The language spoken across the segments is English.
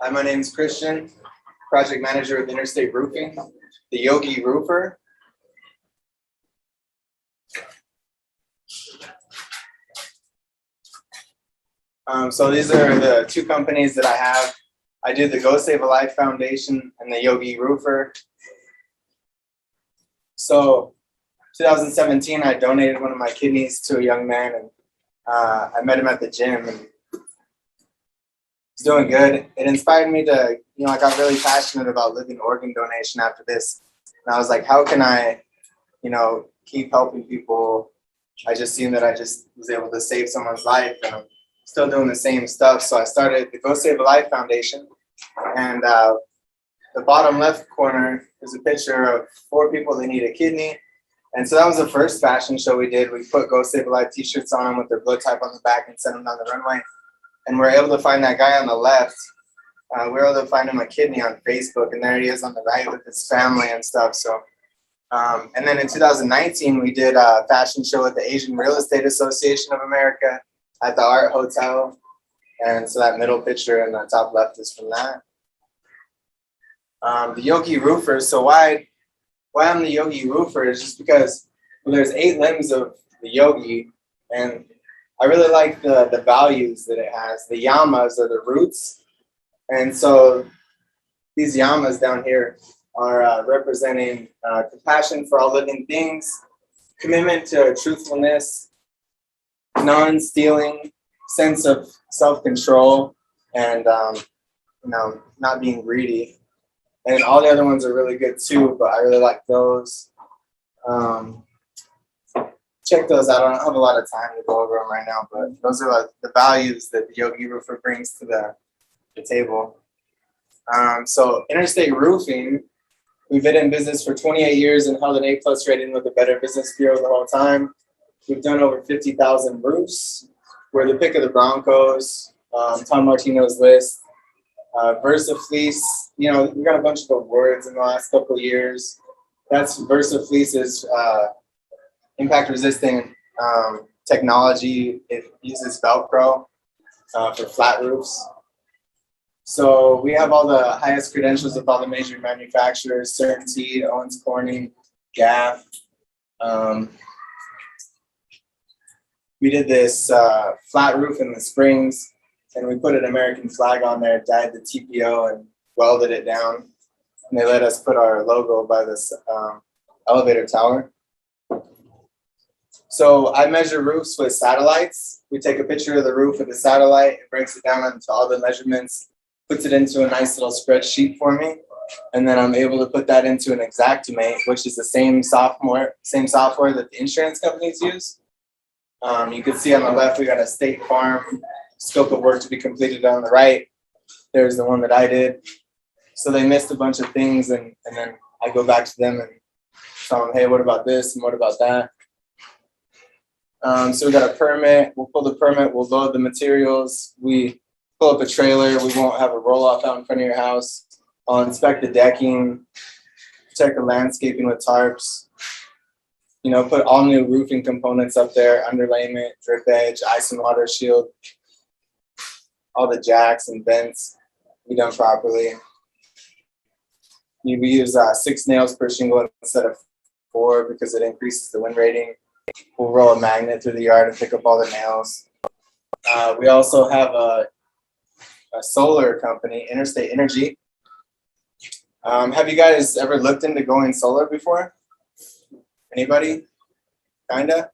Hi, my name is Christian, project manager with Interstate Roofing, the Yogi roofer. So these are the two companies that I have. I do the Go Save a Life Foundation and the Yogi roofer. So 2017, I donated one of my kidneys to a young man, and I met him at the gym, and he's doing good. It inspired me to, I got really passionate about living organ donation after this. And I was like, how can I, keep helping people? I just seen that I just was able to save someone's life, and I'm still doing the same stuff. So I started the Go Save a Life Foundation, and the bottom left corner is a picture of 4 people that need a kidney. And so that was the first fashion show we did. We put Go Save a Life t-shirts on them with their blood type on the back and sent them down the runway. And we're able to find that guy on the left. We were able to find him a kidney on Facebook, and there he is on the right with his family and stuff. So, and then in 2019, we did a fashion show at the Asian Real Estate Association of America at the Art Hotel. And so that middle picture in the top left is from that. The Yogi roofer. So why I'm the Yogi roofer is just because there's 8 limbs of the Yogi, and I really like the values that it has. The yamas are the roots, and so these yamas down here are representing compassion for all living things, commitment to truthfulness, non-stealing, sense of self-control, and not being greedy. And all the other ones are really good too, but I really like those. Check those out. I don't have a lot of time to go over them right now, but those are like the values that the Yogi roofer brings to the table. So Interstate Roofing, we've been in business for 28 years and held an A+ rating with the Better Business Bureau the whole time. We've done over 50,000 roofs. We're the pick of the Broncos, Tom Martino's list. Versa Fleece, we got a bunch of awards in the last couple of years. That's Versa Fleece's impact resistant technology. It uses Velcro for flat roofs. So we have all the highest credentials of all the major manufacturers: Certainty, Owens Corning, GAF. We did this flat roof in the Springs, and we put an American flag on there, dyed the TPO, and welded it down. And they let us put our logo by this elevator tower. So I measure roofs with satellites. We take a picture of the roof with the satellite, it breaks it down into all the measurements, puts it into a nice little spreadsheet for me. And then I'm able to put that into an Xactimate, which is the same software that the insurance companies use. You can see on the left, we got a State Farm scope of work to be completed. On the right, there's the one that I did. So they missed a bunch of things, and then I go back to them and tell them, hey, what about this and what about that? So we got a permit. We'll pull the permit. We'll load the materials. We pull up a trailer. We won't have a roll-off out in front of your house. I'll inspect the decking, check the landscaping with tarps. Put all new roofing components up there: underlayment, drip edge, ice and water shield. All the jacks and vents be done properly. We use 6 nails per shingle instead of 4 because it increases the wind rating. We'll roll a magnet through the yard and pick up all the nails. We also have a solar company, Interstate Energy. Have you guys ever looked into going solar before? Anybody? Kinda?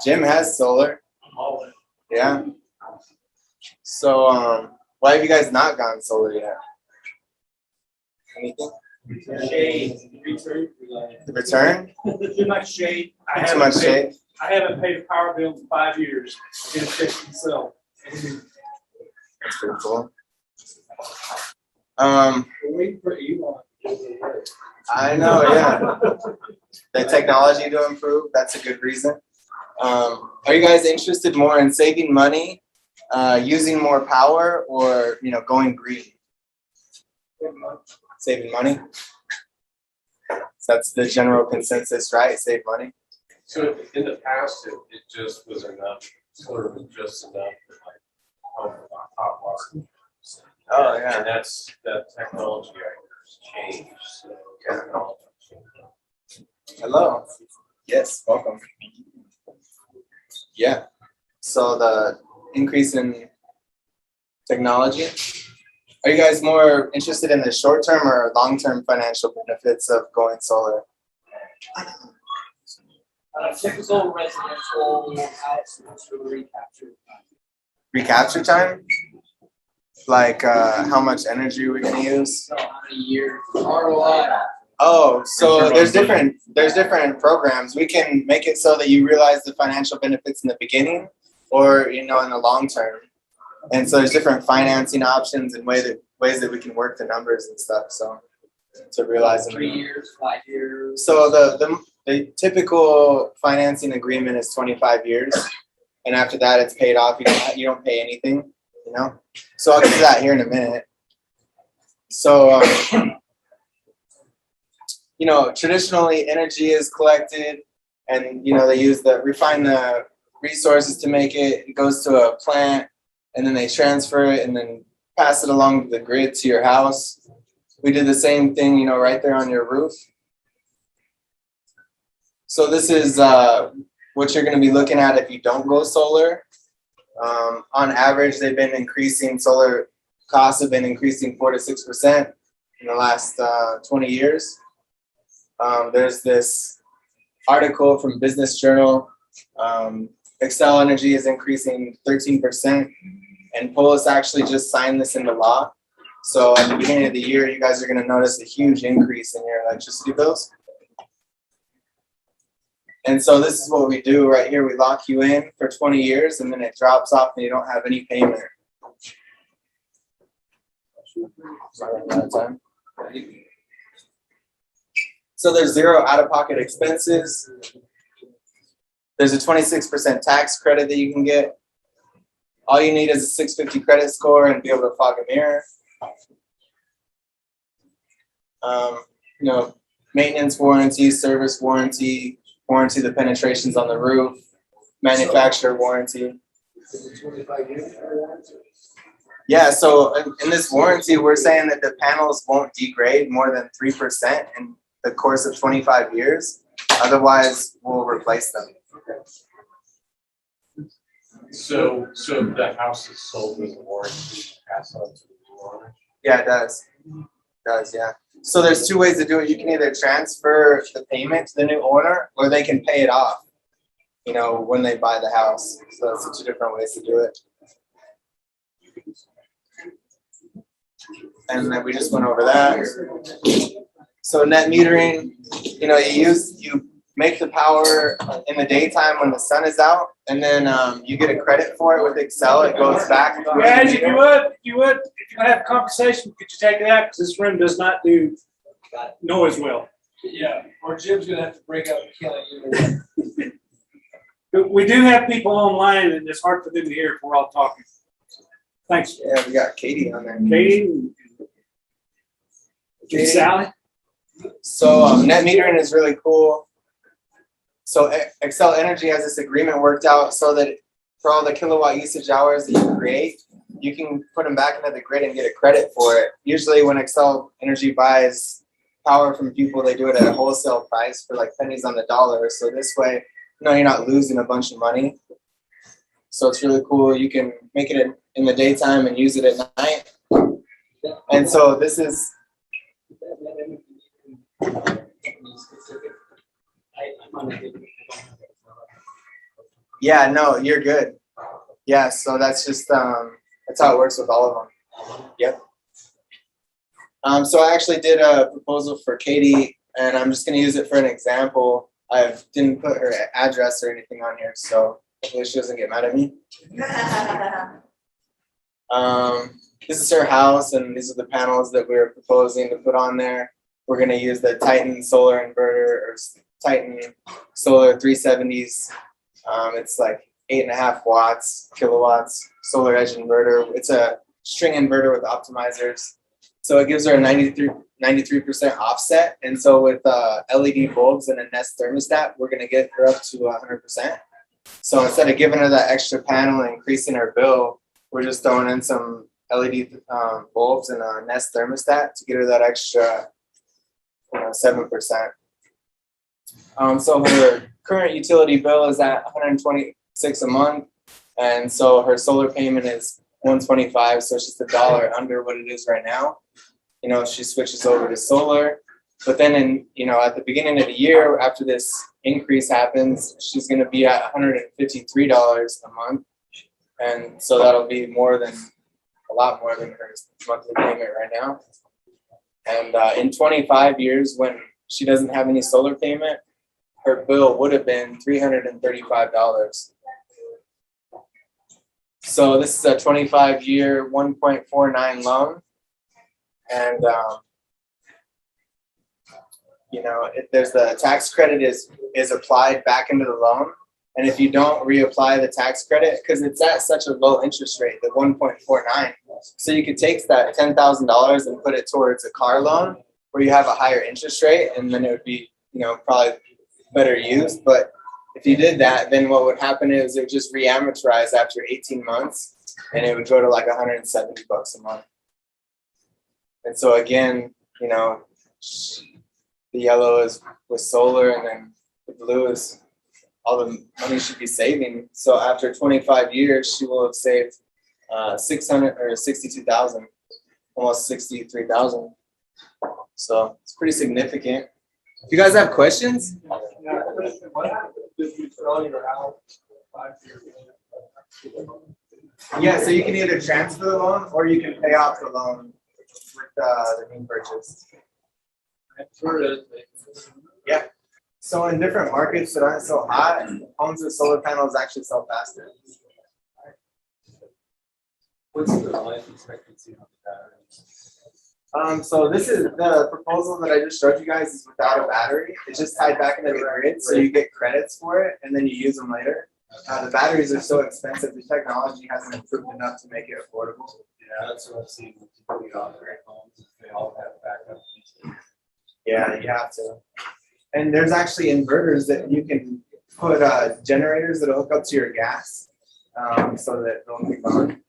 Jim has solar. Yeah. So why have you guys not gone solar yet? Anything? Shade. The return? Too much shade. Too much shade? I haven't paid a power bill in 5 years. I get it fixed myself. That's pretty cool. Wait for Elon. I know, yeah. The technology to improve, that's a good reason. Are you guys interested more in saving money, using more power, or going green? Saving money. So that's the general consensus, right? Save money. So in the past, it just was enough, sort of just enough to like help with our top line. Oh, yeah. And that's, that technology has changed, so. Hello. Yes, welcome. Yeah. So the increase in technology. Are you guys more interested in the short-term or long-term financial benefits of going solar? Typical residential house for recapture. Recapture time? Like how much are we gonna use? So how many years ROI? Oh, so there's different programs. We can make it so that you realize the financial benefits in the beginning, or in the long term. And so there's different financing options and ways that we can work the numbers and stuff. So to realize them. 3 years, 5 years. So the typical financing agreement is 25 years, and after that it's paid off. You don't pay anything. So I'll get to that here in a minute. So traditionally energy is collected, and they refine the resources to make it. It goes to a plant, and then they transfer it and then pass it along the grid to your house. We did the same thing, right there on your roof. So this is what you're going to be looking at if you don't go solar. On average, solar costs have been increasing 4 to 6% in the last 20 years. There's this article from Business Journal. Xcel Energy is increasing 13%, and Polis actually just signed this into law. So at the beginning of the year, you guys are going to notice a huge increase in your electricity bills. And so this is what we do right here. We lock you in for 20 years, and then it drops off and you don't have any payment. So there's zero out-of-pocket expenses. There's a 26% tax credit that you can get. All you need is a 650 credit score and be able to fog a mirror. Maintenance warranty, service warranty, warranty the penetrations on the roof, manufacturer warranty. Yeah, so in this warranty, we're saying that the panels won't degrade more than 3% in the course of 25 years. Otherwise, we'll replace them. So the house is sold with a warranty, pass on to the new owner? Yeah, it does. Yeah. So there's two ways to do it. You can either transfer the payment to the new owner, or they can pay it off, when they buy the house. So that's 2 different ways to do it. And then we just went over that. So net metering, you make the power in the daytime when the sun is out, and then you get a credit for it with Xcel. It goes back. Guys, if you would, if you're gonna have a conversation, could you take it out? Because this room does not do noise well. Yeah, or Jim's gonna have to break up and kill it. But we do have people online, and it's hard for them to hear if we're all talking. Thanks. Yeah, we got Katie on there. Katie. Sally. So net metering is really cool. So Xcel Energy has this agreement worked out so that for all the kilowatt usage hours that you create, you can put them back into the grid and get a credit for it. Usually when Xcel Energy buys power from people, they do it at a wholesale price for like pennies on the dollar. So this way, you're not losing a bunch of money. So it's really cool. You can make it in the daytime and use it at night. And so this is... Yeah, no, you're good. Yeah, so that's just that's how it works with all of them. Yep. So I actually did a proposal for Katie, and I'm just gonna use it for an example. I didn't put her address or anything on here, so hopefully she doesn't get mad at me. This is her house, and these are the panels that we're proposing to put on there. We're gonna use the Titan solar inverter, or Titan solar 370s. It's like 8.5 kilowatts, solar edge inverter. It's a string inverter with optimizers. So it gives her a 93% offset. And so with LED bulbs and a Nest thermostat, we're gonna get her up to 100%. So instead of giving her that extra panel and increasing her bill, we're just throwing in some LED bulbs and a Nest thermostat to get her that extra 7%. So her current utility bill is at $126 a month, and so her solar payment is $125. So it's just $1 under what it is right now. She switches over to solar, but then at the beginning of the year, after this increase happens, she's going to be at $153 a month, and so that'll be a lot more than her monthly payment right now. And in 25 years, when she doesn't have any solar payment, her bill would have been $335. So this is a 25-year, 1.49 loan. And, there's the tax credit is applied back into the loan. And if you don't reapply the tax credit, because it's at such a low interest rate, the 1.49, so you could take that $10,000 and put it towards a car loan where you have a higher interest rate, and then it would be, probably better used. But if you did that, then what would happen is it would just reamortize after 18 months, and it would go to like $170 a month. And so again, the yellow is with solar, and then the blue is all the money she'd be saving. So after 25 years, she will have saved $62,000, almost $63,000. So it's pretty significant. If you guys have questions? What happens if you sell your house 5 years later? Yeah, so you can either transfer the loan or you can pay off the loan with the new purchase. Yeah. So in different markets that aren't so hot, homes with solar panels actually sell faster. What's the life expectancy on the batteries? So this is the proposal that I just showed you guys is without a battery. It's just tied back into the grid, so you get credits for it and then you use them later. The batteries are so expensive. The technology hasn't improved enough to make it affordable. Yeah, that's what I've seen with the operate homes. They all have backup. Yeah, you have to. And there's actually inverters that you can put generators that'll hook up to your gas, so that they'll keep on.